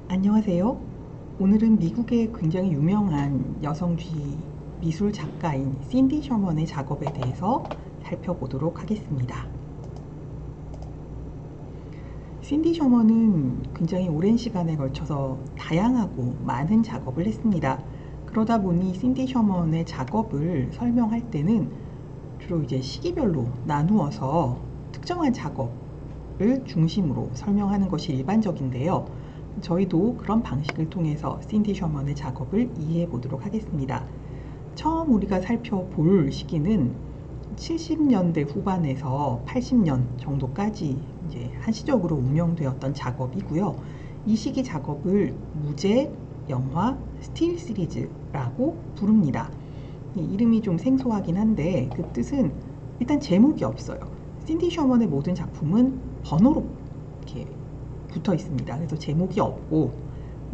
안녕하세요. 오늘은 미국의 굉장히 유명한 여성주의 미술 작가인 신디 셔먼의 작업에 대해서 살펴보도록 하겠습니다. 신디 셔먼은 굉장히 오랜 시간에 걸쳐서 다양하고 많은 작업을 했습니다. 그러다 보니 신디 셔먼의 작업을 설명할 때는 주로 이제 시기별로 나누어서 특정한 작업을 중심으로 설명하는 것이 일반적인데요. 저희도 그런 방식을 통해서 신디 셔먼의 작업을 이해해 보도록 하겠습니다. 처음 우리가 살펴볼 시기는 70년대 후반에서 80년 정도까지 이제 한시적으로 운영되었던 작업이고요. 이 시기 작업을 무제, 영화, 스틸 시리즈라고 부릅니다. 이름이 좀 생소하긴 한데 그 뜻은 일단 제목이 없어요. 신디 셔먼의 모든 작품은 번호로 이렇게 붙어 있습니다. 그래서 제목이 없고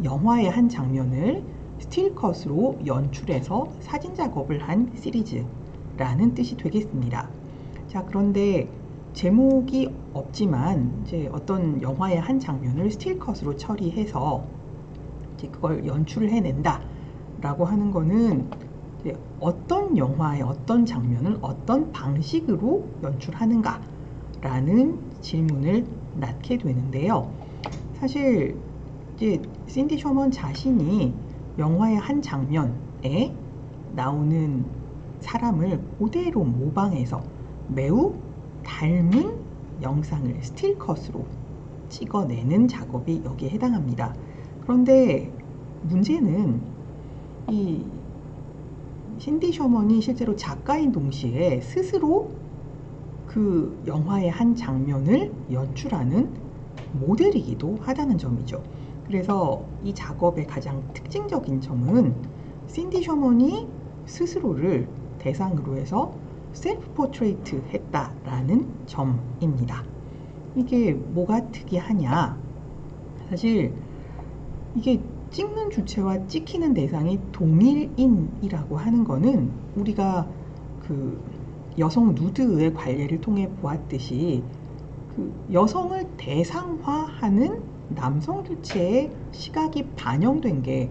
영화의 한 장면을 스틸컷으로 연출해서 사진 작업을 한 시리즈라는 뜻이 되겠습니다. 자, 그런데 제목이 없지만 이제 어떤 영화의 한 장면을 스틸컷으로 처리해서 이제 그걸 연출을 해낸다 라고 하는 거는 이제 어떤 영화의 어떤 장면을 어떤 방식으로 연출하는가 라는 질문을 낳게 되는데요. 사실 이제 신디 셔먼 자신이 영화의 한 장면에 나오는 사람을 그대로 모방해서 매우 닮은 영상을 스틸컷으로 찍어내는 작업이 여기에 해당합니다. 그런데 문제는 이 신디 셔먼이 실제로 작가인 동시에 스스로 그 영화의 한 장면을 연출하는 모델이기도 하다는 점이죠. 그래서 이 작업의 가장 특징적인 점은 신디 셔먼이 스스로를 대상으로 해서 셀프 포트레이트 했다라는 점입니다. 이게 뭐가 특이하냐? 사실 이게 찍는 주체와 찍히는 대상이 동일인이라고 하는 거는 우리가 그 여성 누드의 관례를 통해 보았듯이 그 여성을 대상화하는 남성 주체의 시각이 반영된 게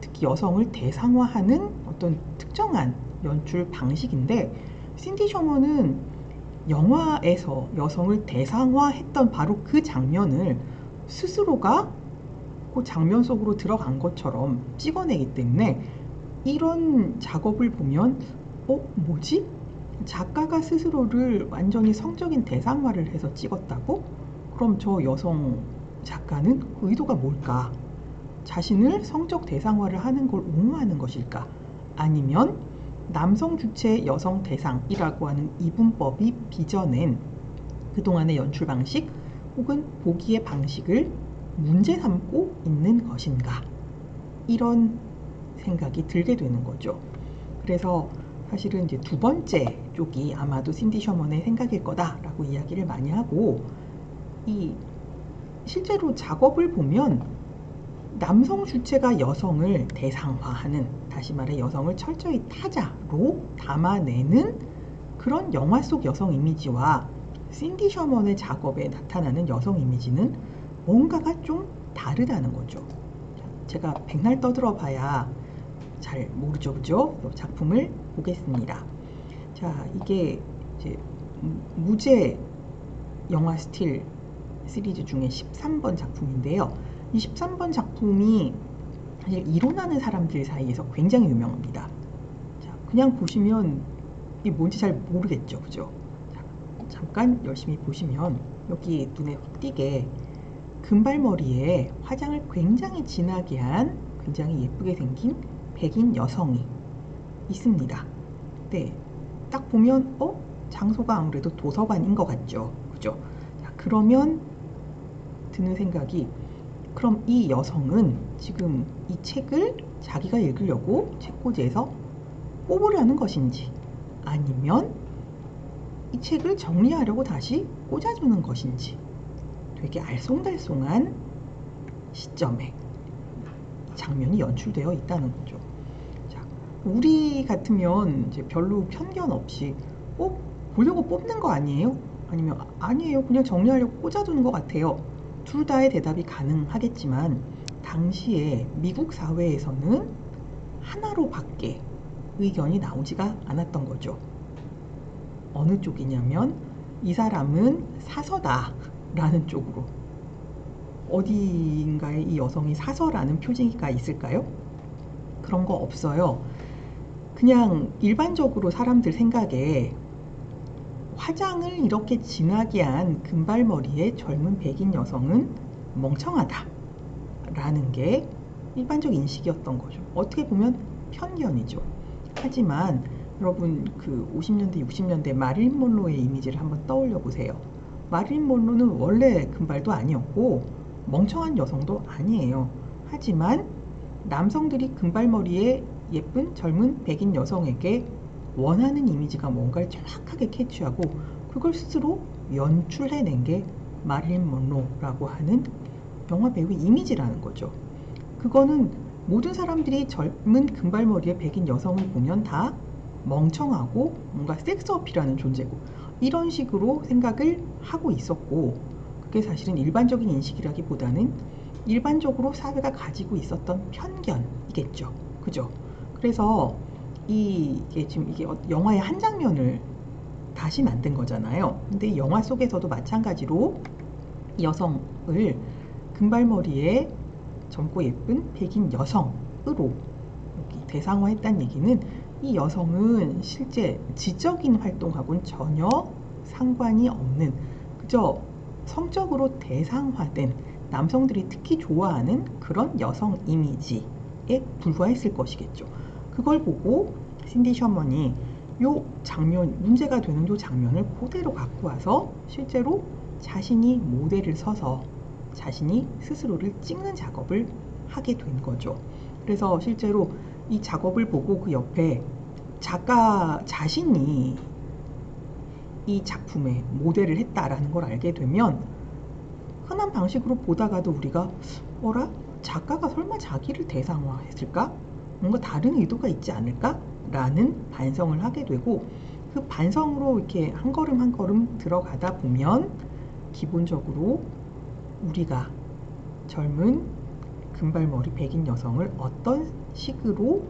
특히 여성을 대상화하는 어떤 특정한 연출 방식인데 신디 셔먼은 영화에서 여성을 대상화했던 바로 그 장면을 스스로가 그 장면 속으로 들어간 것처럼 찍어내기 때문에 이런 작업을 보면 뭐지? 작가가 스스로를 완전히 성적인 대상화를 해서 찍었다고? 그럼 저 여성 작가는 그 의도가 뭘까? 자신을 성적 대상화를 하는 걸 옹호하는 것일까? 아니면 남성 주체 여성 대상이라고 하는 이분법이 빚어낸 그동안의 연출 방식 혹은 보기의 방식을 문제 삼고 있는 것인가? 이런 생각이 들게 되는 거죠. 그래서 사실은 이제 두 번째 쪽이 아마도 신디 셔먼의 생각일 거다라고 이야기를 많이 하고, 이 실제로 작업을 보면 남성 주체가 여성을 대상화하는, 다시 말해 여성을 철저히 타자로 담아내는 그런 영화 속 여성 이미지와 신디 셔먼의 작업에 나타나는 여성 이미지는 뭔가가 좀 다르다는 거죠. 제가 백날 떠들어 봐야 잘 모르죠, 그죠? 작품을 보겠습니다. 자, 이게 이제 무제 영화 스틸 시리즈 중에 13번 작품인데요. 이 13번 작품이 사실 이론하는 사람들 사이에서 굉장히 유명합니다. 자, 그냥 보시면 이게 뭔지 잘 모르겠죠, 그죠? 자, 잠깐 열심히 보시면 여기 눈에 확 띄게 금발머리에 화장을 굉장히 진하게 한 굉장히 예쁘게 생긴 백인 여성이 있습니다. 네, 딱 보면 장소가 아무래도 도서관인 것 같죠, 그죠? 자, 그러면 드는 생각이, 그럼 이 여성은 지금 이 책을 자기가 읽으려고 책꽂이에서 뽑으려는 것인지, 아니면 이 책을 정리하려고 다시 꽂아주는 것인지, 되게 알쏭달쏭한 시점에 장면이 연출되어 있다는 거죠. 자, 우리 같으면 이제 별로 편견 없이 보려고 뽑는 거 아니에요? 아니면 아니에요, 그냥 정리하려고 꽂아두는 것 같아요. 둘 다의 대답이 가능하겠지만 당시에 미국 사회에서는 하나로밖에 의견이 나오지가 않았던 거죠. 어느 쪽이냐면 이 사람은 사서다 라는 쪽으로. 어디인가에 이 여성이 사서라는 표지가 있을까요? 그런 거 없어요. 그냥 일반적으로 사람들 생각에 화장을 이렇게 진하게 한 금발머리의 젊은 백인 여성은 멍청하다 라는 게 일반적 인식이었던 거죠. 어떻게 보면 편견이죠. 하지만 여러분 그 50년대 60년대 마릴린 먼로의 이미지를 한번 떠올려 보세요. 마릴린 먼로는 원래 금발도 아니었고 멍청한 여성도 아니에요. 하지만 남성들이 금발머리의 예쁜 젊은 백인 여성에게 원하는 이미지가 뭔가를 정확하게 캐치하고 그걸 스스로 연출해낸 게 마릴린 먼로라고 하는 영화 배우의 이미지라는 거죠. 그거는 모든 사람들이 젊은 금발머리의 백인 여성을 보면 다 멍청하고 뭔가 섹스 어필하는 존재고 이런 식으로 생각을 하고 있었고, 그게 사실은 일반적인 인식이라기보다는 일반적으로 사회가 가지고 있었던 편견이겠죠. 그죠? 그래서 이게 지금 이게 영화의 한 장면을 다시 만든 거잖아요. 근데 이 영화 속에서도 마찬가지로 여성을 금발머리에 젊고 예쁜 백인 여성으로 대상화했다는 얘기는 이 여성은 실제 지적인 활동하고는 전혀 상관이 없는 그저 성적으로 대상화된 남성들이 특히 좋아하는 그런 여성 이미지에 불과했을 것이겠죠. 그걸 보고 신디 셔먼이 요 장면, 문제가 되는 요 장면을 그대로 갖고 와서 실제로 자신이 모델을 서서 자신이 스스로를 찍는 작업을 하게 된 거죠. 그래서 실제로 이 작업을 보고 그 옆에 작가 자신이 이 작품의 모델을 했다라는 걸 알게 되면 흔한 방식으로 보다가도 우리가 어라? 작가가 설마 자기를 대상화했을까? 뭔가 다른 의도가 있지 않을까? 라는 반성을 하게 되고 그 반성으로 이렇게 한 걸음 한 걸음 들어가다 보면 기본적으로 우리가 젊은 금발머리 백인 여성을 어떤 식으로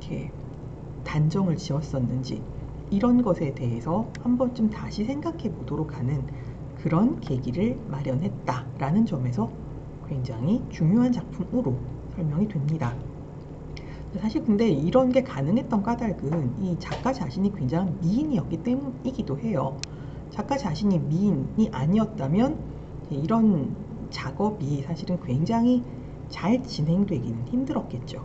이렇게 단정을 지었었는지 이런 것에 대해서 한 번쯤 다시 생각해 보도록 하는 그런 계기를 마련했다라는 점에서 굉장히 중요한 작품으로 설명이 됩니다. 사실 근데 이런 게 가능했던 까닭은 이 작가 자신이 굉장히 미인이었기 때문이기도 해요. 작가 자신이 미인이 아니었다면 이런 작업이 사실은 굉장히 잘 진행되기는 힘들었겠죠.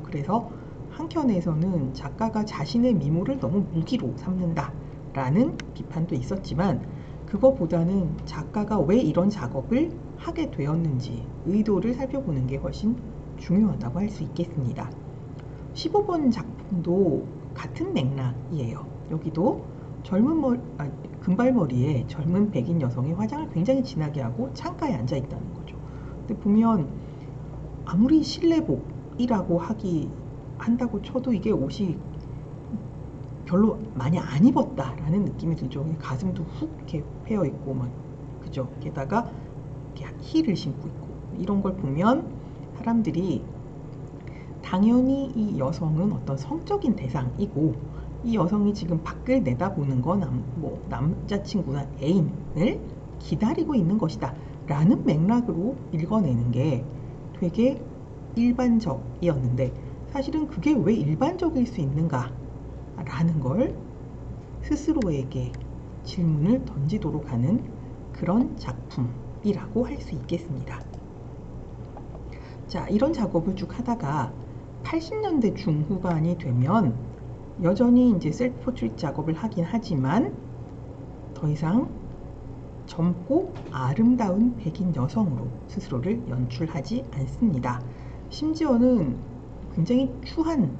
그래서 한켠에서는 작가가 자신의 미모를 너무 무기로 삼는다라는 비판도 있었지만 그거보다는 작가가 왜 이런 작업을 하게 되었는지 의도를 살펴보는 게 훨씬 중요하다고 할 수 있겠습니다. 15번 작품도 같은 맥락이에요. 여기도 금발머리에 젊은 백인 여성이 화장을 굉장히 진하게 하고 창가에 앉아 있다는 거죠. 근데 보면 아무리 실내복이라고 한다고 쳐도 이게 옷이 별로 많이 안 입었다라는 느낌이 들죠. 가슴도 훅 이렇게 패여 있고 막 그죠. 게다가 이렇게 힐을 신고 있고 이런 걸 보면 사람들이 당연히 이 여성은 어떤 성적인 대상이고 이 여성이 지금 밖을 내다보는 건 남자친구나 애인을 기다리고 있는 것이다 라는 맥락으로 읽어내는 게 되게 일반적이었는데 사실은 그게 왜 일반적일 수 있는가 라는 걸 스스로에게 질문을 던지도록 하는 그런 작품이라고 할 수 있겠습니다. 자, 이런 작업을 쭉 하다가 80년대 중후반이 되면 여전히 이제 셀프 포트레이트 작업을 하긴 하지만 더 이상 젊고 아름다운 백인 여성으로 스스로를 연출하지 않습니다. 심지어는 굉장히 추한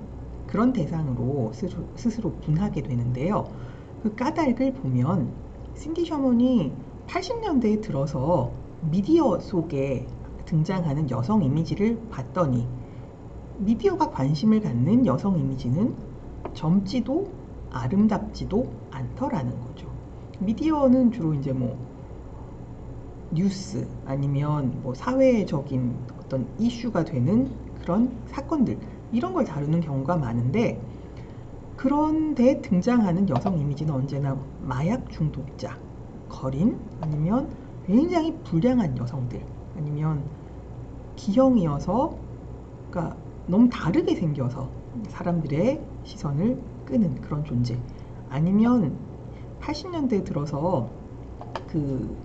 그런 대상으로 스스로 분하게 되는데요. 그 까닭을 보면 신디 셔먼이 80년대에 들어서 미디어 속에 등장하는 여성 이미지를 봤더니 미디어가 관심을 갖는 여성 이미지는 젊지도 아름답지도 않더라는 거죠. 미디어는 주로 이제 뉴스 아니면 뭐 사회적인 어떤 이슈가 되는 그런 사건들 이런 걸 다루는 경우가 많은데 그런데 등장하는 여성 이미지는 언제나 마약 중독자, 거린 아니면 굉장히 불량한 여성들 아니면 기형이어서 그러니까 너무 다르게 생겨서 사람들의 시선을 끄는 그런 존재 아니면 80년대 들어서 그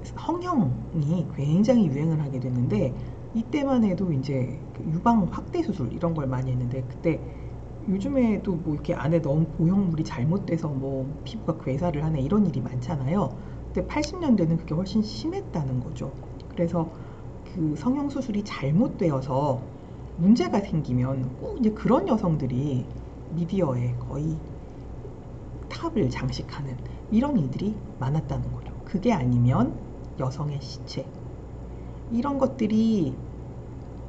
성형이 굉장히 유행을 하게 됐는데 이때만 해도 이제 유방 확대 수술 이런 걸 많이 했는데 그때 요즘에도 뭐 이렇게 안에 너무 보형물이 잘못돼서 뭐 피부가 괴사를 하네 이런 일이 많잖아요. 근데 80년대는 그게 훨씬 심했다는 거죠. 그래서 그 성형 수술이 잘못되어서 문제가 생기면 꼭 이제 그런 여성들이 미디어에 거의 탑을 장식하는 이런 일들이 많았다는 거죠. 그게 아니면 여성의 시체 이런 것들이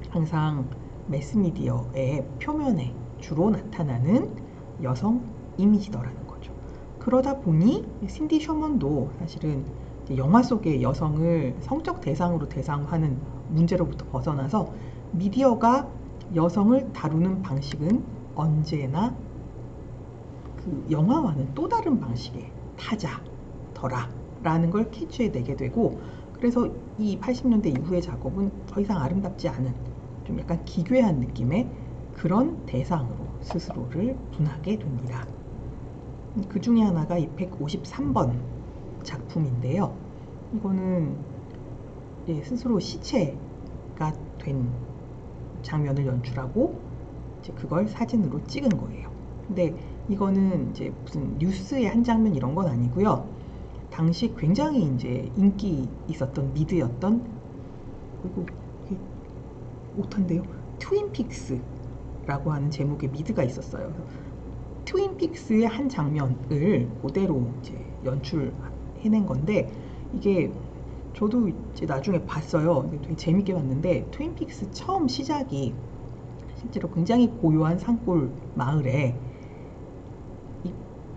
항상 매스미디어의 표면에 주로 나타나는 여성 이미지더라는 거죠. 그러다 보니 신디 셔먼도 사실은 영화 속의 여성을 성적 대상으로 대상화하는 문제로부터 벗어나서 미디어가 여성을 다루는 방식은 언제나 그 영화와는 또 다른 방식의 타자더라 라는 걸 캐치해내게 되고 그래서 이 80년대 이후의 작업은 더 이상 아름답지 않은 좀 약간 기괴한 느낌의 그런 대상으로 스스로를 분하게 됩니다. 그 중에 하나가 이 153번 작품인데요. 이거는 스스로 시체가 된 장면을 연출하고 이제 그걸 사진으로 찍은 거예요. 근데 이거는 이제 무슨 뉴스의 한 장면 이런 건 아니고요. 당시 굉장히 이제 인기 있었던 미드였던 그리고 오탄데요. 트윈픽스라고 하는 제목의 미드가 있었어요. 트윈픽스의 한 장면을 그대로 이제 연출해낸 건데 이게 저도 이제 나중에 봤어요. 되게 재밌게 봤는데 트윈픽스 처음 시작이 실제로 굉장히 고요한 산골 마을에 이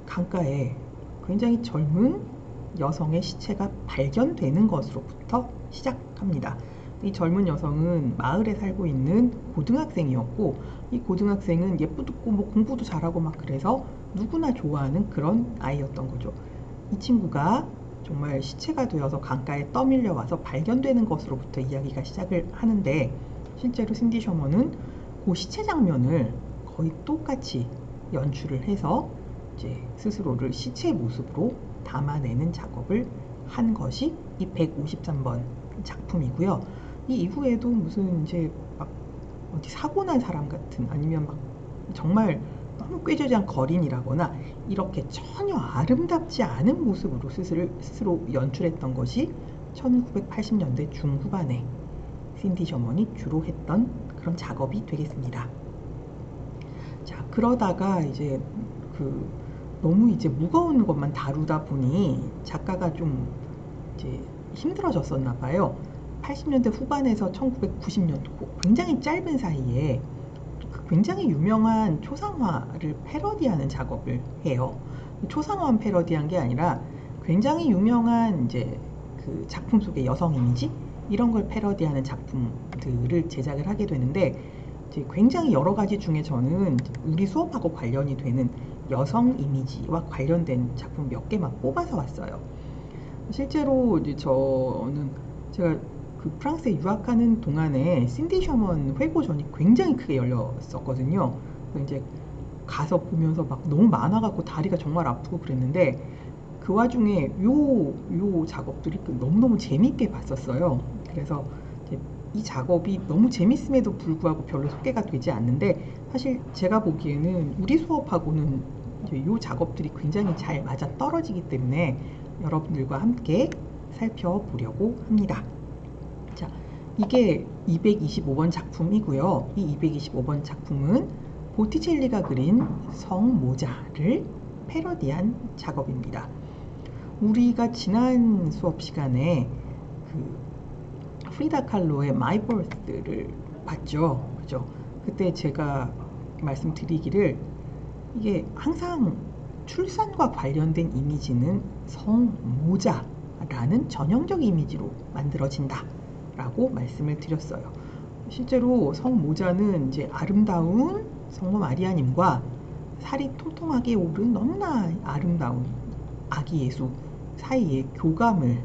강가에 굉장히 젊은 여성의 시체가 발견되는 것으로부터 시작합니다. 이 젊은 여성은 마을에 살고 있는 고등학생이었고 이 고등학생은 예쁘고 뭐 공부도 잘하고 막 그래서 누구나 좋아하는 그런 아이였던 거죠. 이 친구가 정말 시체가 되어서 강가에 떠밀려 와서 발견되는 것으로부터 이야기가 시작을 하는데 실제로 신디 셔먼은 그 시체 장면을 거의 똑같이 연출을 해서 이제 스스로를 시체의 모습으로 담아내는 작업을 한 것이 이 153번 작품이고요. 이 이후에도 무슨 이제 막 어디 사고 난 사람 같은 아니면 막 정말 너무 꾀저지한 거린이라거나 이렇게 전혀 아름답지 않은 모습으로 스스로 연출했던 것이 1980년대 중후반에 신디 셔먼이 주로 했던 그런 작업이 되겠습니다. 자, 그러다가 이제 너무 이제 무거운 것만 다루다 보니 작가가 좀 이제 힘들어졌었나 봐요. 80년대 후반에서 1990년 굉장히 짧은 사이에 굉장히 유명한 초상화를 패러디하는 작업을 해요. 초상화만 패러디한 게 아니라 굉장히 유명한 이제 그 작품 속의 여성 이미지 이런 걸 패러디하는 작품들을 제작을 하게 되는데 이제 굉장히 여러 가지 중에 저는 우리 수업하고 관련이 되는 여성 이미지와 관련된 작품 몇 개만 뽑아서 왔어요. 실제로 이제 제가 그 프랑스에 유학하는 동안에 신디 셔먼 회고전이 굉장히 크게 열렸었거든요. 이제 가서 보면서 막 너무 많아갖고 다리가 정말 아프고 그랬는데 그 와중에 요 작업들이 너무너무 재밌게 봤었어요. 그래서 이제 이 작업이 너무 재밌음에도 불구하고 별로 소개가 되지 않는데 사실 제가 보기에는 우리 수업하고는 이제 요 작업들이 굉장히 잘 맞아 떨어지기 때문에 여러분들과 함께 살펴보려고 합니다. 자, 이게 225번 작품이고요. 이 225번 작품은 보티첼리가 그린 성모자를 패러디한 작업입니다. 우리가 지난 수업 시간에 그 프리다 칼로의 마이 버스를 봤죠. 그죠? 그때 제가 말씀드리기를 이게 항상 출산과 관련된 이미지는 성모자 라는 전형적 이미지로 만들어진다 라고 말씀을 드렸어요. 실제로 성모자는 이제 아름다운 성모 마리아님과 살이 통통하게 오른 너무나 아름다운 아기 예수 사이의 교감을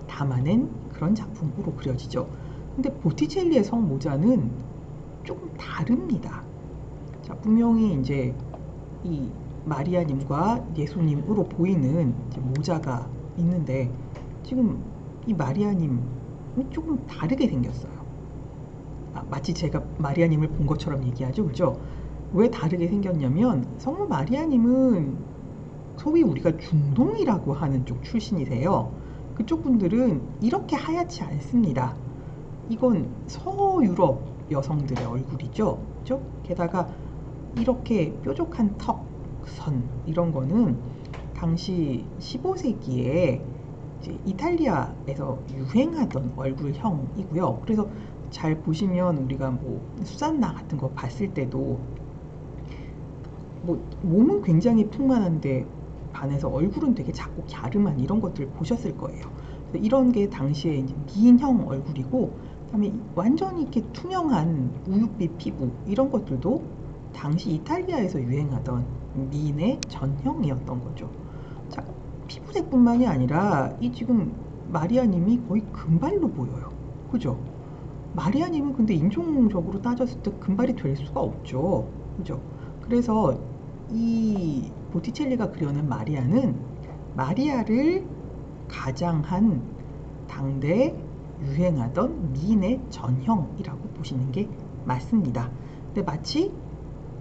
담아낸 그런 작품으로 그려지죠. 근데 보티첼리의 성모자는 조금 다릅니다. 자, 분명히 이제 이 마리아님과 예수님으로 보이는 이제 모자가 있는데 지금 이 마리아님은 조금 다르게 생겼어요. 마치 제가 마리아님을 본 것처럼 얘기하죠, 그죠? 왜 다르게 생겼냐면 성모 마리아님은 소위 우리가 중동이라고 하는 쪽 출신이세요. 그쪽 분들은 이렇게 하얗지 않습니다. 이건 서유럽 여성들의 얼굴이죠, 그죠? 게다가 이렇게 뾰족한 턱, 선 이런 거는 당시 15세기에 이제 이탈리아에서 유행하던 얼굴형이고요. 그래서 잘 보시면 우리가 뭐 수잔나 같은 거 봤을 때도 뭐 몸은 굉장히 풍만한데 반해서 얼굴은 되게 작고 갸름한 이런 것들 보셨을 거예요. 그래서 이런 게 당시에 이제 미인형 얼굴이고, 그다음에 완전히 이렇게 투명한 우윳빛 피부 이런 것들도 당시 이탈리아에서 유행하던 미인의 전형이었던 거죠. 자, 피부색뿐만이 아니라 이 지금 마리아님이 거의 금발로 보여요. 그죠? 마리아님은 근데 인종적으로 따졌을 때 금발이 될 수가 없죠. 그죠? 그래서 이 보티첼리가 그려낸 마리아는 마리아를 가장한 당대 유행하던 미인의 전형이라고 보시는 게 맞습니다. 근데 마치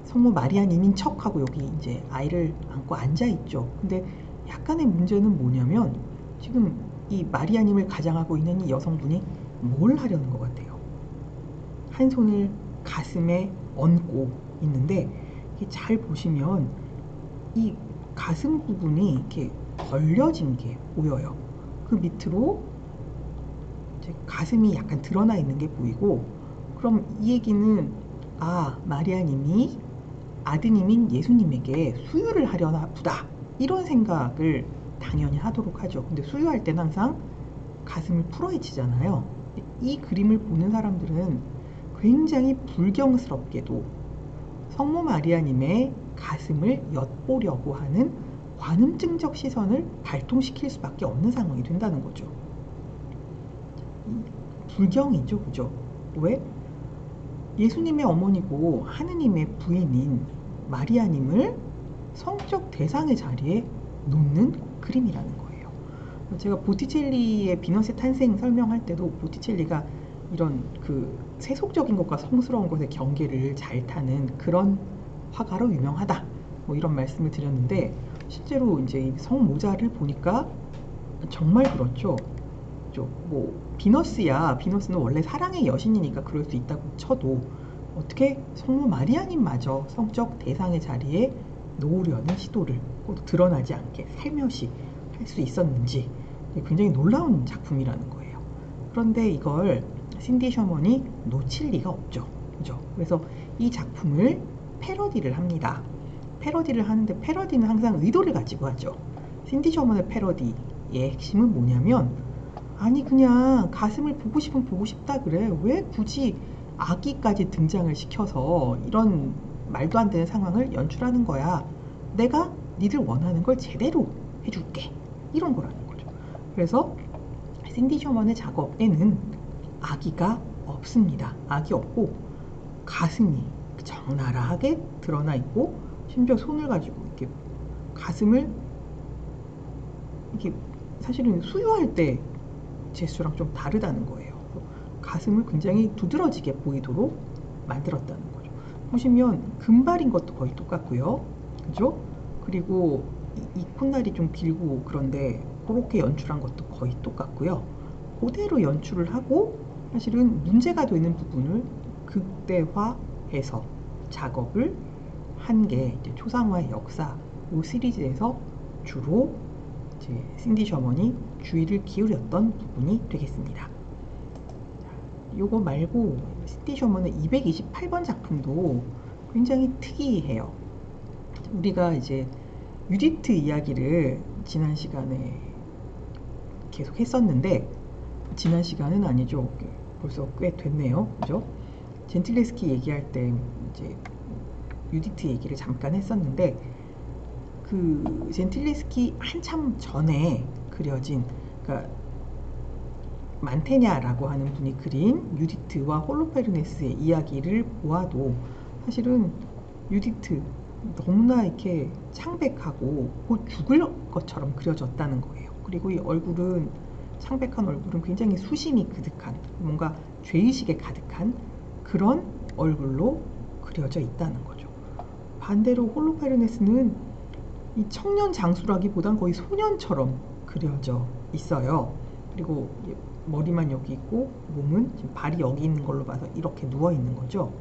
성모 마리아님인 척하고 여기 이제 아이를 안고 앉아 있죠. 근데 약간의 문제는 뭐냐면 지금 이 마리아님을 가장하고 있는 이 여성분이 뭘 하려는 것 같아요? 한 손을 가슴에 얹고 있는데 잘 보시면 이 가슴 부분이 이렇게 벌려진 게 보여요. 그 밑으로 이제 가슴이 약간 드러나 있는 게 보이고, 그럼 이 얘기는 마리아님이 아드님인 예수님에게 수유를 하려나 보다 이런 생각을 당연히 하도록 하죠. 근데 수유할 땐 항상 가슴을 풀어헤치잖아요. 이 그림을 보는 사람들은 굉장히 불경스럽게도 성모 마리아님의 가슴을 엿보려고 하는 관음증적 시선을 발동시킬 수밖에 없는 상황이 된다는 거죠. 불경이죠, 그죠? 왜? 예수님의 어머니고 하느님의 부인인 마리아님을 성적 대상의 자리에 놓는 그림이라는 거예요. 제가 보티첼리의 비너스의 탄생 설명할 때도 보티첼리가 이런 그 세속적인 것과 성스러운 것의 경계를 잘 타는 그런 화가로 유명하다, 뭐 이런 말씀을 드렸는데, 실제로 이제 성모자를 보니까 정말 그렇죠. 뭐 비너스는 원래 사랑의 여신이니까 그럴 수 있다고 쳐도 어떻게 성모 마리아님마저 성적 대상의 자리에 놓으려는 시도를 꼭 드러나지 않게 살며시 할 수 있었는지 굉장히 놀라운 작품이라는 거예요. 그런데 이걸 신디 셔먼이 놓칠 리가 없죠. 그죠? 그래서 이 작품을 패러디를 합니다. 패러디를 하는데 패러디는 항상 의도를 가지고 하죠. 신디 셔먼의 패러디의 핵심은 뭐냐면, 아니 그냥 가슴을 보고 싶으면 보고 싶다 그래. 왜 굳이 아기까지 등장을 시켜서 이런 말도 안 되는 상황을 연출하는 거야. 내가 니들 원하는 걸 제대로 해줄게. 이런 거라는 거죠. 그래서 신디 셔먼의 작업에는 아기가 없습니다. 아기 없고 가슴이 적나라하게 드러나 있고, 심지어 손을 가지고 이렇게 가슴을 이렇게 사실은 수유할 때 제스처랑 좀 다르다는 거예요. 가슴을 굉장히 두드러지게 보이도록 만들었다는 거죠. 보시면 금발인 것도 거의 똑같고요. 그죠? 그리고 이 콧날이 좀 길고 그런데 그렇게 연출한 것도 거의 똑같고요. 그대로 연출을 하고 사실은 문제가 되는 부분을 극대화해서 작업을 한 게 초상화의 역사 이 시리즈에서 주로 이제 신디 셔먼이 주의를 기울였던 부분이 되겠습니다. 요거 말고 신디 셔먼의 228번 작품도 굉장히 특이해요. 우리가 이제 유디트 이야기를 지난 시간에 계속 했었는데 지난 시간은 아니죠. 벌써 꽤 됐네요. 그죠? 젠틸레스키 얘기할 때 이제 유디트 얘기를 잠깐 했었는데 그 젠틸레스키 한참 전에 그려진 그러니까 만테냐라고 하는 분이 그린 유디트와 홀로페르네스의 이야기를 보아도 사실은 유디트 너무나 이렇게 창백하고 곧 죽을 것처럼 그려졌다는 거예요. 그리고 이 얼굴은 창백한 얼굴은 굉장히 수심이 그득한 뭔가 죄의식에 가득한 그런 얼굴로 그려져 있다는 거죠. 반대로 홀로페르네스는 이 청년 장수라기보단 거의 소년처럼 그려져 있어요. 그리고 머리만 여기 있고 몸은 지금 발이 여기 있는 걸로 봐서 이렇게 누워 있는 거죠.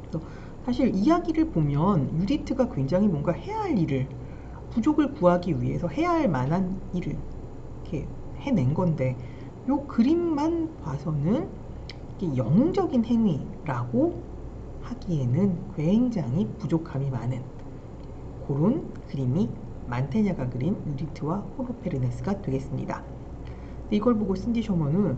그래서 사실 이야기를 보면 유디트가 굉장히 뭔가 해야 할 일을 부족을 구하기 위해서 해야 할 만한 일을 이렇게 해낸 건데 요 그림만 봐서는 이게 영웅적인 행위라고 하기에는 굉장히 부족함이 많은 그런 그림이 만테냐가 그린 유디트와 홀로페르네스가 되겠습니다. 이걸 보고 신디 셔먼은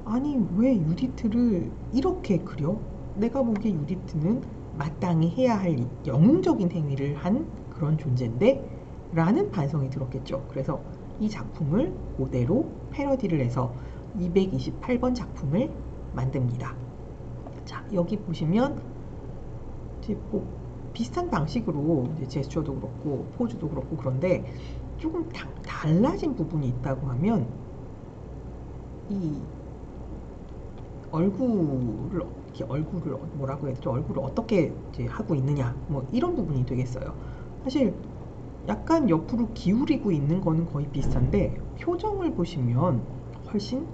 아니 왜 유디트를 이렇게 그려? 내가 보기에 유디트는 마땅히 해야 할 영웅적인 행위를 한 그런 존재인데 라는 반성이 들었겠죠. 그래서 이 작품을 그대로 패러디를 해서 228번 작품을 만듭니다. 자, 여기 보시면 이제 뭐 비슷한 방식으로 이제 제스처도 그렇고 포즈도 그렇고 그런데 조금 달라진 부분이 있다고 하면 이 얼굴을 뭐라고 해야 되죠? 얼굴을 어떻게 이제 하고 있느냐 뭐 이런 부분이 되겠어요. 사실 약간 옆으로 기울이고 있는 거는 거의 비슷한데 표정을 보시면 훨씬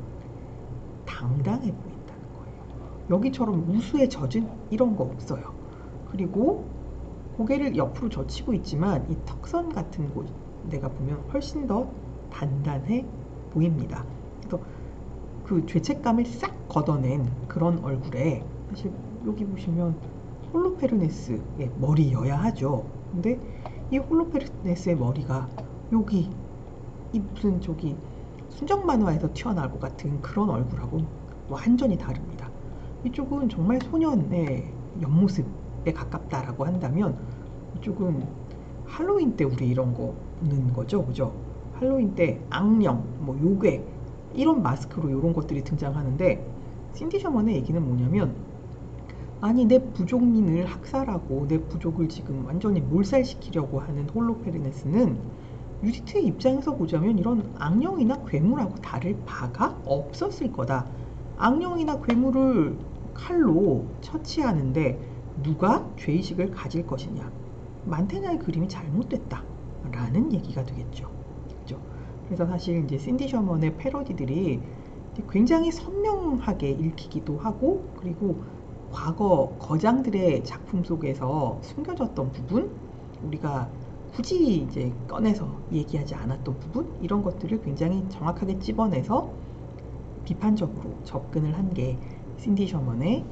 당당해 보인다는 거예요. 여기처럼 우수에 젖은 이런 거 없어요. 그리고 고개를 옆으로 젖히고 있지만 이 턱선 같은 곳 내가 보면 훨씬 더 단단해 보입니다. 그래서 그 죄책감을 싹 걷어낸 그런 얼굴에 사실 여기 보시면 홀로페르네스의 머리여야 하죠. 근데 이 홀로페르네스의 머리가 여기 이 무슨 저기 순정 만화에서 튀어나올 것 같은 그런 얼굴하고 완전히 다릅니다. 이쪽은 정말 소년의 옆모습에 가깝다라고 한다면 이쪽은 할로윈 때 우리 이런 거 보는 거죠, 그죠? 할로윈 때 악령, 뭐 요괴 이런 마스크로 이런 것들이 등장하는데 신디 셔먼의 얘기는 뭐냐면 아니 내 부족민을 학살하고 내 부족을 지금 완전히 몰살시키려고 하는 홀로페르네스는 유디트의 입장에서 보자면 이런 악령이나 괴물하고 다를 바가 없었을 거다. 악령이나 괴물을 칼로 처치하는데 누가 죄의식을 가질 것이냐. 만테냐의 그림이 잘못됐다 라는 얘기가 되겠죠. 그렇죠? 그래서 사실 이제 신디 셔먼의 패러디들이 굉장히 선명하게 읽히기도 하고 그리고 과거 거장들의 작품 속에서 숨겨졌던 부분 우리가 굳이 이제 꺼내서 얘기하지 않았던 부분 이런 것들을 굉장히 정확하게 찝어내서 비판적으로 접근을 한 게 신디 셔먼의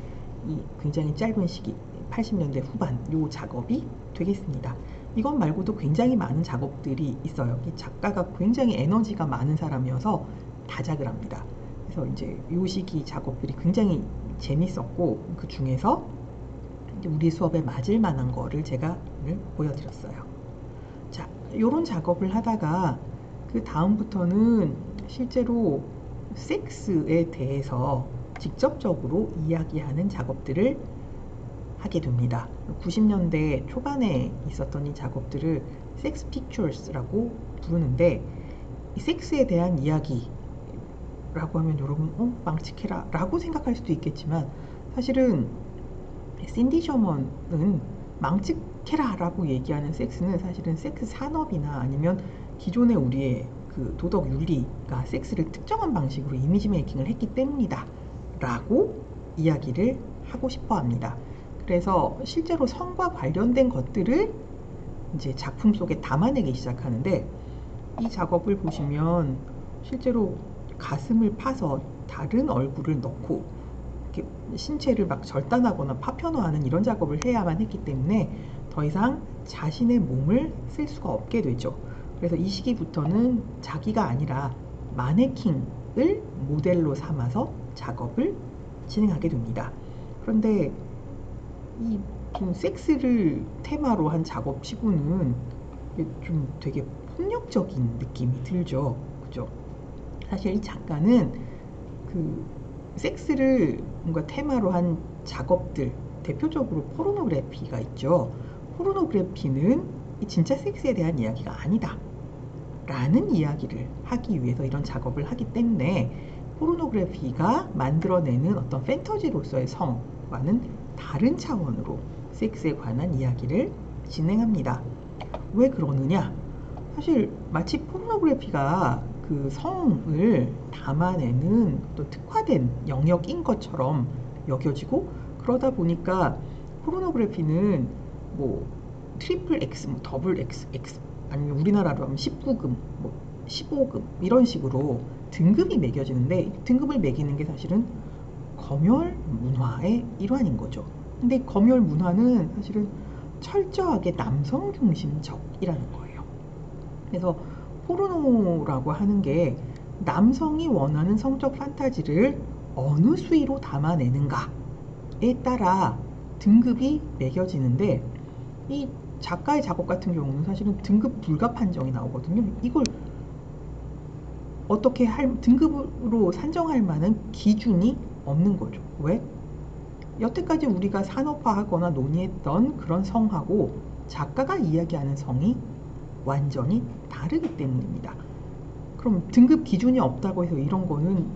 이 굉장히 짧은 시기 80년대 후반 요 작업이 되겠습니다. 이것 말고도 굉장히 많은 작업들이 있어요. 이 작가가 굉장히 에너지가 많은 사람이어서 다작을 합니다. 그래서 이제 요 시기 작업들이 굉장히 재밌었고 그 중에서 우리 수업에 맞을 만한 거를 제가 오늘 보여드렸어요. 자, 요런 작업을 하다가 그 다음부터는 실제로 섹스에 대해서 직접적으로 이야기하는 작업들을 하게 됩니다. 90년대 초반에 있었던 이 작업들을 섹스 픽처스라고 부르는데 이 섹스에 대한 이야기라고 하면 여러분 망측해라 라고 생각할 수도 있겠지만 사실은 신디 셔먼은 망측해라 라고 얘기하는 섹스는 사실은 섹스 산업이나 아니면 기존의 우리의 그 도덕 윤리가 섹스를 특정한 방식으로 이미지 메이킹을 했기 때문이다 라고 이야기를 하고 싶어 합니다. 그래서 실제로 성과 관련된 것들을 이제 작품 속에 담아내기 시작하는데 이 작업을 보시면 실제로 가슴을 파서 다른 얼굴을 넣고 이렇게 신체를 막 절단하거나 파편화하는 이런 작업을 해야만 했기 때문에 더 이상 자신의 몸을 쓸 수가 없게 되죠. 그래서 이 시기부터는 자기가 아니라 마네킹을 모델로 삼아서 작업을 진행하게 됩니다. 그런데 이 좀 섹스를 테마로 한 작업치고는 좀 되게 폭력적인 느낌이 들죠. 그죠? 사실 이 작가는 그 섹스를 뭔가 테마로 한 작업들, 대표적으로 포르노그래피가 있죠. 포르노그래피는 진짜 섹스에 대한 이야기가 아니다 라는 이야기를 하기 위해서 이런 작업을 하기 때문에 포르노그래피가 만들어내는 어떤 판타지로서의 성과는 다른 차원으로 섹스에 관한 이야기를 진행합니다. 왜 그러느냐? 사실 마치 포르노그래피가 그 성을 담아내는 또 특화된 영역인 것처럼 여겨지고, 그러다 보니까 포르노그래피는 뭐 트리플 X, 뭐 더블 X, 아니면 우리나라로 하면 19금, 뭐 15금 이런 식으로 등급이 매겨지는데, 등급을 매기는 게 사실은 검열 문화의 일환인 거죠. 근데 검열 문화는 사실은 철저하게 남성 중심적이라는 거예요. 그래서 포르노라고 하는 게 남성이 원하는 성적 판타지를 어느 수위로 담아내는가에 따라 등급이 매겨지는데, 이 작가의 작업 같은 경우는 사실은 등급 불가 판정이 나오거든요. 이걸 어떻게 등급으로 산정할 만한 기준이 없는 거죠. 왜? 여태까지 우리가 산업화하거나 논의했던 그런 성하고 작가가 이야기하는 성이 완전히 다르기 때문입니다. 그럼 등급 기준이 없다고 해서 이런 거는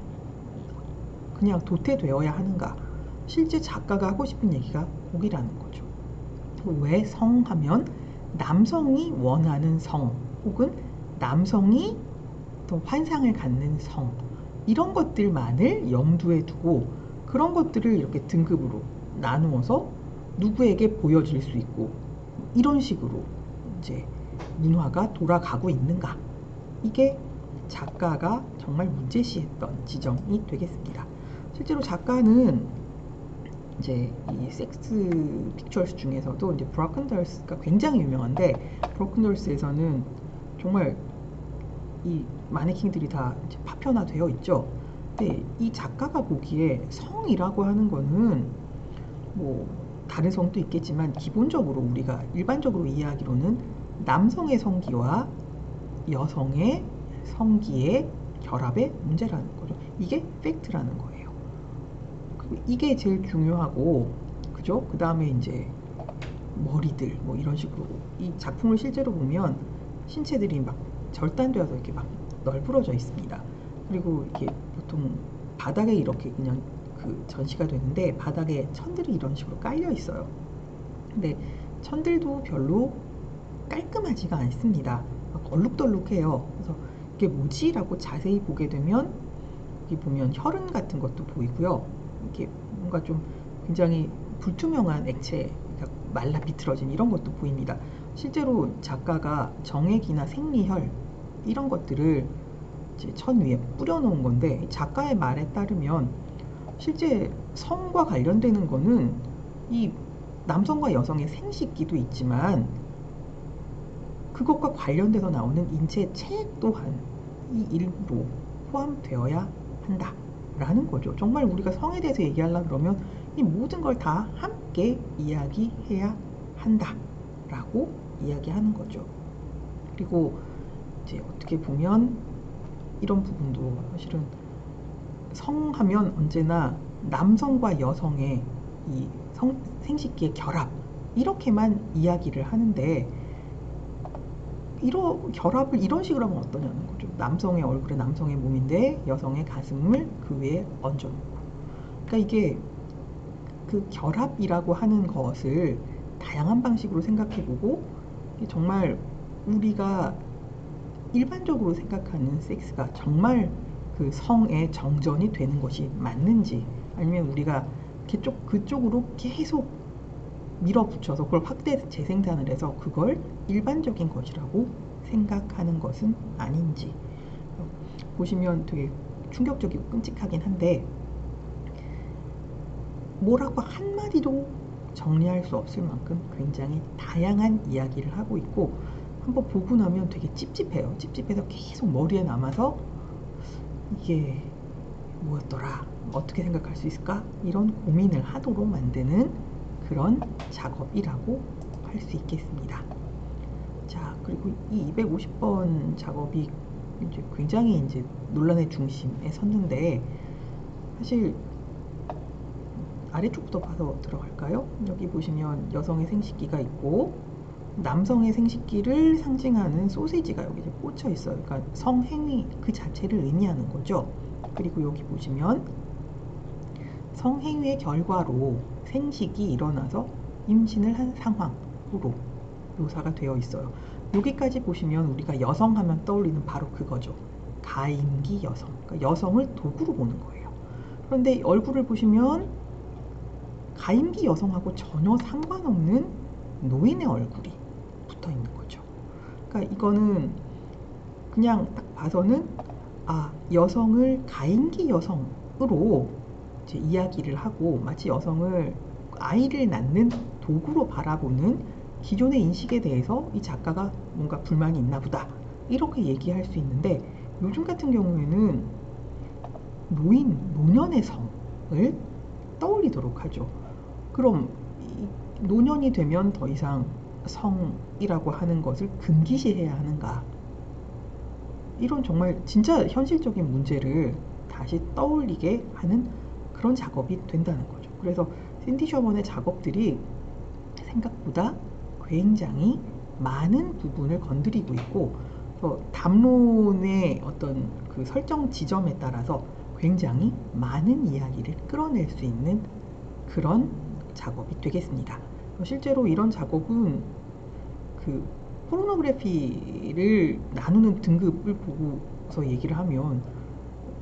그냥 도태되어야 하는가? 실제 작가가 하고 싶은 얘기가 거기라는 거죠. 왜 성하면 남성이 원하는 성, 혹은 남성이 또 환상을 갖는 성, 이런 것들만을 염두에 두고 그런 것들을 이렇게 등급으로 나누어서 누구에게 보여질 수 있고, 이런 식으로 이제 문화가 돌아가고 있는가? 이게 작가가 정말 문제시했던 지점이 되겠습니다. 실제로 작가는 이제 이 섹스 픽처스 중에서도 이제 브로큰돌스가 굉장히 유명한데, 브로큰돌스에서는 정말 이 마네킹들이 다 이제 파편화되어 있죠. 근데 이 작가가 보기에 성이라고 하는 거는 뭐 다른 성도 있겠지만 기본적으로 우리가 일반적으로 이해하기로는 남성의 성기와 여성의 성기의 결합의 문제라는 거죠. 이게 팩트라는 거예요. 이게 제일 중요하고, 그죠? 그 다음에 이제 머리들 뭐 이런 식으로 이 작품을 실제로 보면 신체들이 막 절단되어서 이렇게 막 널브러져 있습니다. 그리고 이렇게 보통 바닥에 이렇게 그냥 그 전시가 되는데, 바닥에 천들이 이런 식으로 깔려 있어요. 근데 천들도 별로 깔끔하지가 않습니다. 막 얼룩덜룩해요. 그래서 이게 뭐지라고 자세히 보게 되면 여기 보면 혈흔 같은 것도 보이고요. 이게 뭔가 좀 굉장히 불투명한 액체가 말라 비틀어진 이런 것도 보입니다. 실제로 작가가 정액이나 생리혈 이런 것들을 이제 천 위에 뿌려놓은 건데, 작가의 말에 따르면 실제 성과 관련되는 거는 이 남성과 여성의 생식기도 있지만 그것과 관련돼서 나오는 인체 체액 또한 이 일부로 포함되어야 한다라는 거죠. 정말 우리가 성에 대해서 얘기하려고 그러면 이 모든 걸 다 함께 이야기해야 한다라고 이야기하는 거죠. 그리고 이제 어떻게 보면 이런 부분도 사실은 성하면 언제나 남성과 여성의 이 생식기의 결합, 이렇게만 이야기를 하는데, 결합을 이런 식으로 하면 어떠냐는 거죠. 남성의 얼굴에 남성의 몸인데 여성의 가슴을 그 위에 얹어놓고, 그러니까 이게 그 결합이라고 하는 것을 다양한 방식으로 생각해보고, 정말 우리가 일반적으로 생각하는 섹스가 정말 그 성의 정전이 되는 것이 맞는지, 아니면 우리가 그쪽으로 계속 밀어붙여서 그걸 확대 재생산을 해서 그걸 일반적인 것이라고 생각하는 것은 아닌지 보시면 되게 충격적이고 끔찍하긴 한데, 뭐라고 한마디로 정리할 수 없을 만큼 굉장히 다양한 이야기를 하고 있고, 한번 보고 나면 되게 찝찝해요. 찝찝해서 계속 머리에 남아서 이게 뭐였더라? 어떻게 생각할 수 있을까? 이런 고민을 하도록 만드는 그런 작업이라고 할 수 있겠습니다. 자, 그리고 이 250번 작업이 이제 굉장히 이제 논란의 중심에 섰는데, 사실 아래쪽부터 봐서 들어갈까요? 여기 보시면 여성의 생식기가 있고 남성의 생식기를 상징하는 소시지가 여기 이제 꽂혀 있어요. 그러니까 성행위 그 자체를 의미하는 거죠. 그리고 여기 보시면 성행위의 결과로 생식이 일어나서 임신을 한 상황으로 묘사가 되어 있어요. 여기까지 보시면 우리가 여성 하면 떠올리는 바로 그거죠. 가임기 여성. 그러니까 여성을 도구로 보는 거예요. 그런데 얼굴을 보시면 가임기 여성하고 전혀 상관없는 노인의 얼굴이 붙어 있는 거죠. 그러니까 이거는 그냥 딱 봐서는 여성을 가임기 여성으로 이제 이야기를 하고 마치 여성을 아이를 낳는 도구로 바라보는 기존의 인식에 대해서 이 작가가 뭔가 불만이 있나 보다 이렇게 얘기할 수 있는데, 요즘 같은 경우에는 노년의 성을 떠올리도록 하죠. 그럼 노년이 되면 더 이상 성이라고 하는 것을 금기시해야 하는가? 이런 정말 진짜 현실적인 문제를 다시 떠올리게 하는 그런 작업이 된다는 거죠. 그래서 신디 셔먼의 작업들이 생각보다 굉장히 많은 부분을 건드리고 있고, 담론의 어떤 그 설정 지점에 따라서 굉장히 많은 이야기를 끌어낼 수 있는 그런 작업이 되겠습니다. 실제로 이런 작업은 그 포르노그래피를 나누는 등급을 보고서 얘기를 하면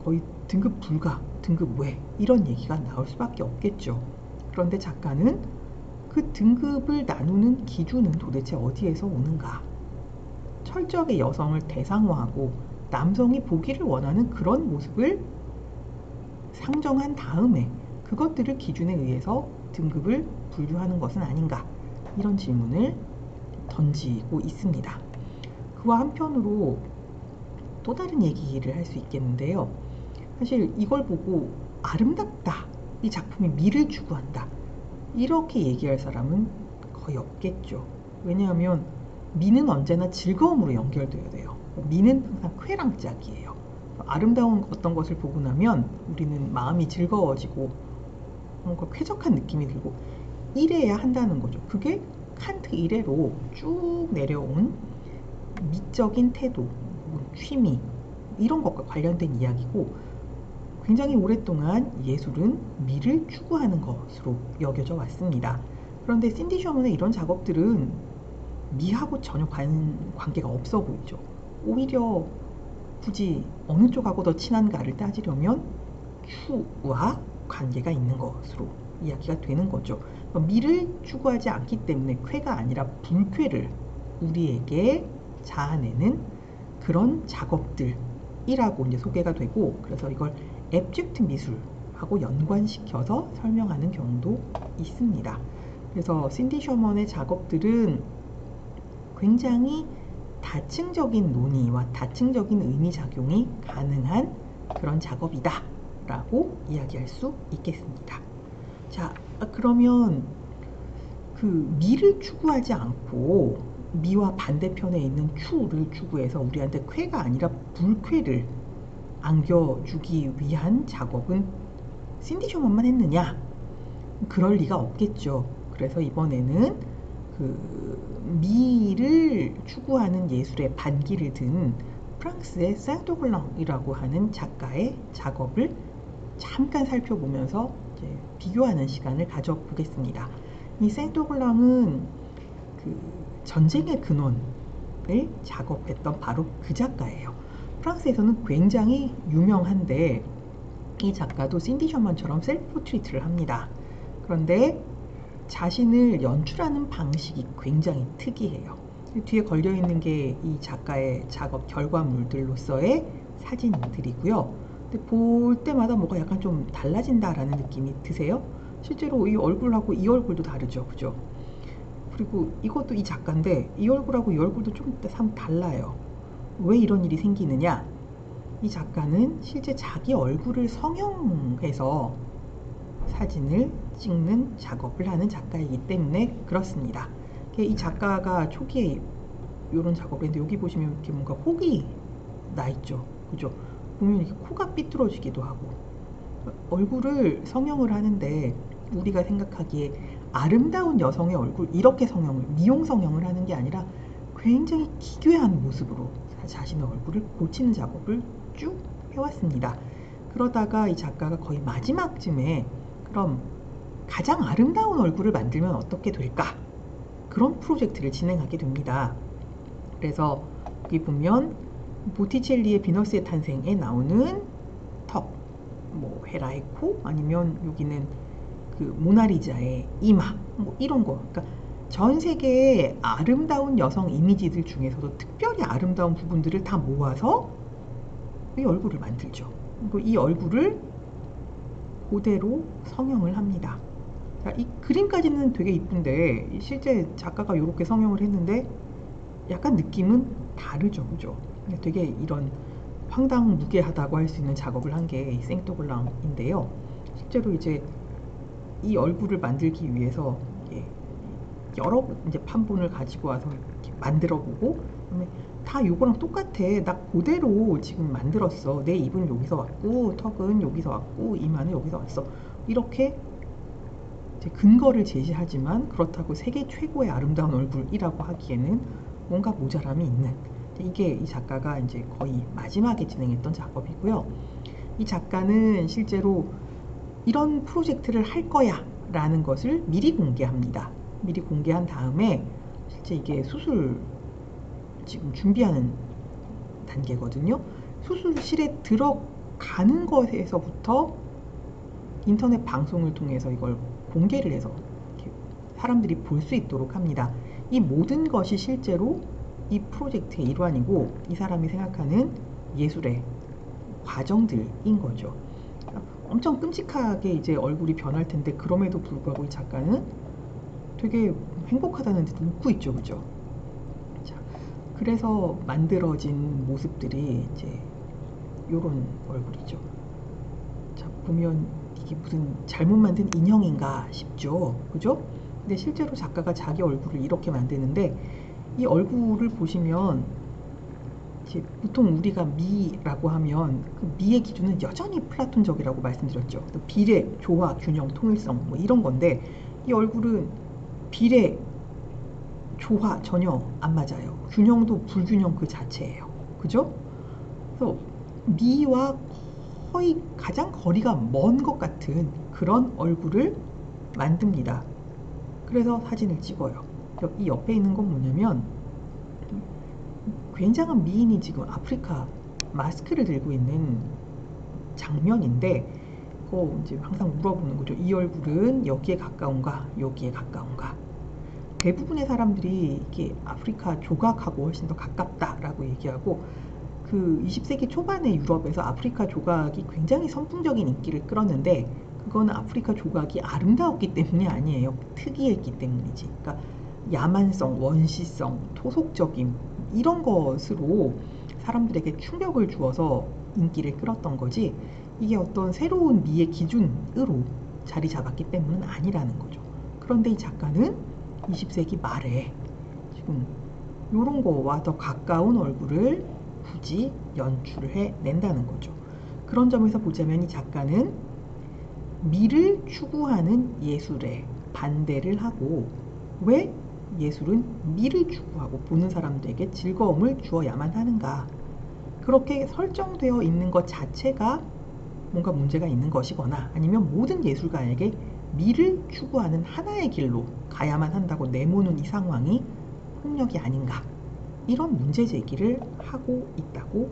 거의 등급 불가, 등급 외 이런 얘기가 나올 수밖에 없겠죠. 그런데 작가는 그 등급을 나누는 기준은 도대체 어디에서 오는가? 철저하게 여성을 대상화하고 남성이 보기를 원하는 그런 모습을 상정한 다음에 그것들을 기준에 의해서 등급을 분류하는 것은 아닌가? 이런 질문을 던지고 있습니다. 그와 한편으로 또 다른 얘기를 할 수 있겠는데요. 사실 이걸 보고 아름답다, 이 작품이 미를 추구한다, 이렇게 얘기할 사람은 거의 없겠죠. 왜냐하면 미는 언제나 즐거움으로 연결돼야 돼요. 미는 항상 쾌락작이에요. 아름다운 어떤 것을 보고 나면 우리는 마음이 즐거워지고 뭔가 쾌적한 느낌이 들고 이래야 한다는 거죠. 그게 칸트 이래로 쭉 내려온 미적인 태도, 취미 이런 것과 관련된 이야기고, 굉장히 오랫동안 예술은 미를 추구하는 것으로 여겨져 왔습니다. 그런데 신디 셔먼의 이런 작업들은 미하고 전혀 관계가 없어 보이죠. 오히려 굳이 어느 쪽하고 더 친한가를 따지려면 추와 관계가 있는 것으로 이야기가 되는 거죠. 미를 추구하지 않기 때문에 쾌가 아니라 불쾌를 우리에게 자아내는 그런 작업들이라고 이제 소개가 되고, 그래서 이걸 앱젝트 미술하고 연관시켜서 설명하는 경우도 있습니다. 그래서 신디 셔먼의 작업들은 굉장히 다층적인 논의와 다층적인 의미작용이 가능한 그런 작업이다 라고 이야기할 수 있겠습니다. 자, 그러면 그 미를 추구하지 않고 미와 반대편에 있는 추를 추구해서 우리한테 쾌가 아니라 불쾌를 안겨주기 위한 작업은 신디 셔먼만 했느냐? 그럴 리가 없겠죠. 그래서 이번에는 그 미를 추구하는 예술의 반기를 든 프랑스의 생토글랑이라고 하는 작가의 작업을 잠깐 살펴보면서 이제 비교하는 시간을 가져보겠습니다. 이 생토글랑은 그 전쟁의 근원을 작업했던 바로 그 작가예요. 프랑스에서는 굉장히 유명한데 이 작가도 신디 셔먼처럼 셀프 포트리트를 합니다. 그런데 자신을 연출하는 방식이 굉장히 특이해요. 뒤에 걸려있는 게 이 작가의 작업 결과물들로서의 사진들이고요. 근데 볼 때마다 뭐가 약간 좀 달라진다라는 느낌이 드세요? 실제로 이 얼굴하고 이 얼굴도 다르죠, 그죠? 그리고 이것도 이 작가인데 이 얼굴하고 이 얼굴도 좀 달라요. 왜 이런 일이 생기느냐? 이 작가는 실제 자기 얼굴을 성형해서 사진을 찍는 작업을 하는 작가이기 때문에 그렇습니다. 이 작가가 초기에 이런 작업을 했는데 여기 보시면 이렇게 뭔가 혹이 나 있죠. 그죠? 보면 이렇게 코가 삐뚤어지기도 하고 얼굴을 성형을 하는데 우리가 생각하기에 아름다운 여성의 얼굴 이렇게 성형을 미용 성형을 하는 게 아니라 굉장히 기괴한 모습으로 자신의 얼굴을 고치는 작업을 쭉 해왔습니다. 그러다가 이 작가가 거의 마지막쯤에 그럼 가장 아름다운 얼굴을 만들면 어떻게 될까? 그런 프로젝트를 진행하게 됩니다. 그래서 여기 보면 보티첼리의 비너스의 탄생에 나오는 턱, 뭐 헤라의 코, 아니면 여기는 그 모나리자의 이마, 뭐 이런 거. 그러니까 전 세계의 아름다운 여성 이미지들 중에서도 특별히 아름다운 부분들을 다 모아서 이 얼굴을 만들죠. 그리고 이 얼굴을 그대로 성형을 합니다. 이 그림까지는 되게 이쁜데 실제 작가가 이렇게 성형을 했는데 약간 느낌은 다르죠, 그죠? 되게 이런 황당무계하다고 할 수 있는 작업을 한 게 생토블랑인데요. 실제로 이제 이 얼굴을 만들기 위해서 여러 이제 판본을 가지고 와서 이렇게 만들어보고, 그다음에 다 요거랑 똑같아. 나 그대로 지금 만들었어. 내 입은 여기서 왔고, 턱은 여기서 왔고, 이마는 여기서 왔어. 이렇게 이제 근거를 제시하지만 그렇다고 세계 최고의 아름다운 얼굴이라고 하기에는 뭔가 모자람이 있는. 이게 이 작가가 이제 거의 마지막에 진행했던 작업이고요. 이 작가는 실제로 이런 프로젝트를 할 거야 라는 것을 미리 공개합니다. 미리 공개한 다음에 실제 이게 수술 지금 준비하는 단계거든요. 수술실에 들어가는 것에서부터 인터넷 방송을 통해서 이걸 공개를 해서 사람들이 볼 수 있도록 합니다. 이 모든 것이 실제로 이 프로젝트의 일환이고 이 사람이 생각하는 예술의 과정들인 거죠. 엄청 끔찍하게 이제 얼굴이 변할 텐데 그럼에도 불구하고 이 작가는 되게 행복하다는 듯 웃고 있죠, 그죠? 자, 그래서 만들어진 모습들이 이제 요런 얼굴이죠. 자, 보면 이게 무슨 잘못 만든 인형인가 싶죠, 그죠? 근데 실제로 작가가 자기 얼굴을 이렇게 만드는데 이 얼굴을 보시면 이제 보통 우리가 미라고 하면 그 미의 기준은 여전히 플라톤적이라고 말씀드렸죠. 비례, 조화, 균형, 통일성 뭐 이런 건데 이 얼굴은 비례, 조화 전혀 안 맞아요. 균형도 불균형 그 자체예요. 그죠? 그래서 미와 거의 가장 거리가 먼 것 같은 그런 얼굴을 만듭니다. 그래서 사진을 찍어요. 이 옆에 있는 건 뭐냐면 굉장한 미인이 지금 아프리카 마스크를 들고 있는 장면인데 그거 이제 항상 물어보는 거죠. 이 얼굴은 여기에 가까운가 여기에 가까운가. 대부분의 사람들이 이게 아프리카 조각하고 훨씬 더 가깝다라고 얘기하고 그 20세기 초반의 유럽에서 아프리카 조각이 굉장히 선풍적인 인기를 끌었는데 그거는 아프리카 조각이 아름다웠기 때문이 아니에요. 특이했기 때문이지. 그러니까 야만성, 원시성, 토속적인 이런 것으로 사람들에게 충격을 주어서 인기를 끌었던 거지 이게 어떤 새로운 미의 기준으로 자리 잡았기 때문은 아니라는 거죠. 그런데 이 작가는 20세기 말에 지금 이런 거와 더 가까운 얼굴을 굳이 연출을 해낸다는 거죠. 그런 점에서 보자면 이 작가는 미를 추구하는 예술에 반대를 하고 왜 예술은 미를 추구하고 보는 사람들에게 즐거움을 주어야만 하는가. 그렇게 설정되어 있는 것 자체가 뭔가 문제가 있는 것이거나 아니면 모든 예술가에게 미를 추구하는 하나의 길로 가야만 한다고 내모는 이 상황이 폭력이 아닌가. 이런 문제 제기를 하고 있다고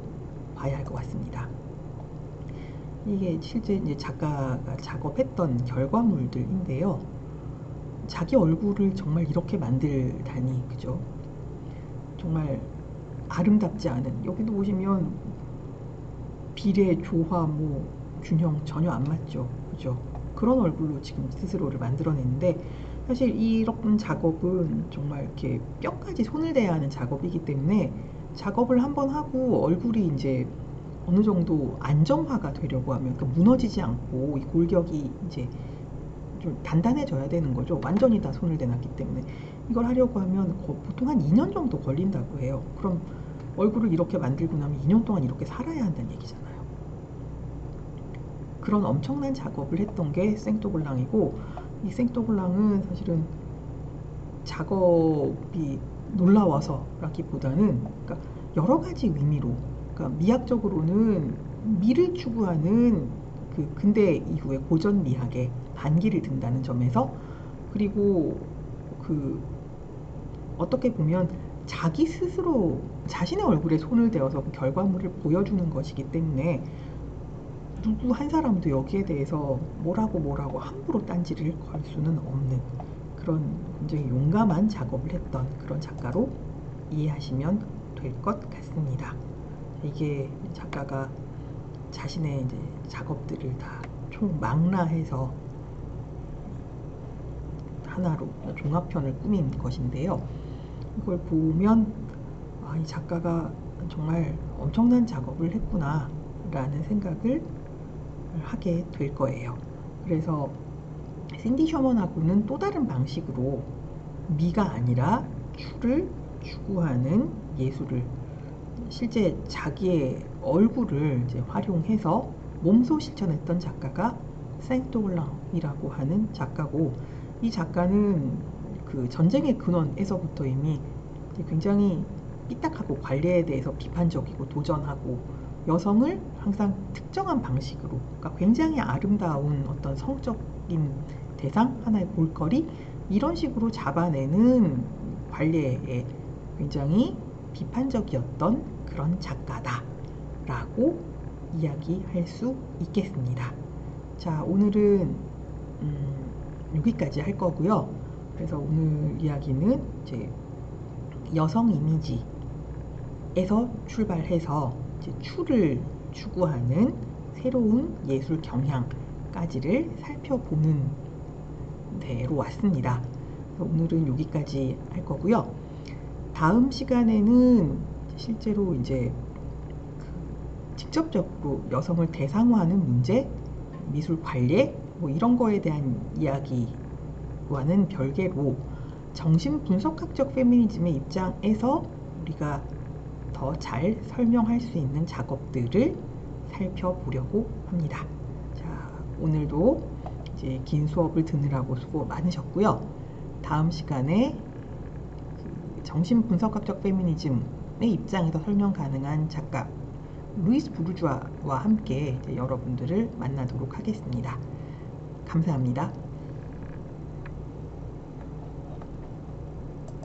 봐야 할 것 같습니다. 이게 실제 이제 작가가 작업했던 결과물들인데요. 자기 얼굴을 정말 이렇게 만들다니, 그죠? 정말 아름답지 않은, 여기도 보시면 비례, 조화, 뭐 균형 전혀 안 맞죠, 그죠? 그런 얼굴로 지금 스스로를 만들어냈는데 사실 이런 작업은 정말 이렇게 뼈까지 손을 대야 하는 작업이기 때문에 작업을 한번 하고 얼굴이 이제 어느 정도 안정화가 되려고 하면, 그러니까 무너지지 않고 이 골격이 이제 좀 단단해져야 되는 거죠. 완전히 다 손을 대놨기 때문에. 이걸 하려고 하면 보통 한 2년 정도 걸린다고 해요. 그럼 얼굴을 이렇게 만들고 나면 2년 동안 이렇게 살아야 한다는 얘기잖아요. 그런 엄청난 작업을 했던 게 생또블랑이고, 이 생또블랑은 사실은 작업이 놀라워서라기보다는, 그러니까 여러 가지 의미로, 그러니까 미학적으로는 미를 추구하는 그 근대 이후의 고전 미학에 반기를 든다는 점에서, 그리고 그 어떻게 보면 자기 스스로 자신의 얼굴에 손을 대어서 그 결과물을 보여주는 것이기 때문에 누구 한 사람도 여기에 대해서 뭐라고 함부로 딴지를 걸 수는 없는 그런 굉장히 용감한 작업을 했던 그런 작가로 이해하시면 될 것 같습니다. 이게 작가가 자신의 이제 작업들을 다 총망라해서 하나로 종합편을 꾸민 것인데요. 이걸 보면 이 작가가 정말 엄청난 작업을 했구나 라는 생각을 하게 될 거예요. 그래서 샌디 셔먼하고는 또 다른 방식으로 미가 아니라 추를 추구하는 예술을, 실제 자기의 얼굴을 이제 활용해서 몸소 실천했던 작가가 생또블랑이라고 하는 작가고, 이 작가는 그 전쟁의 근원에서부터 이미 굉장히 삐딱하고 관례에 대해서 비판적이고 도전하고, 여성을 항상 특정한 방식으로, 그러니까 굉장히 아름다운 어떤 성적인 대상, 하나의 볼거리, 이런 식으로 잡아내는 관례에 굉장히 비판적이었던 그런 작가다라고 이야기할 수 있겠습니다. 자, 오늘은 여기까지 할 거고요. 그래서 오늘 이야기는 이제 여성 이미지에서 출발해서 이제 추를 추구하는 새로운 예술 경향까지를 살펴보는 데로 왔습니다. 오늘은 여기까지 할 거고요. 다음 시간에는 실제로 이제 직접적으로 여성을 대상화하는 문제, 미술 관례, 뭐 이런 거에 대한 이야기와는 별개로 정신분석학적 페미니즘의 입장에서 우리가 더 잘 설명할 수 있는 작업들을 살펴보려고 합니다. 자, 오늘도 이제 긴 수업을 듣느라고 수고 많으셨고요. 다음 시간에 정신분석학적 페미니즘의 입장에서 설명 가능한 작가 루이스 부르주아와 함께 여러분들을 만나도록 하겠습니다. 감사합니다.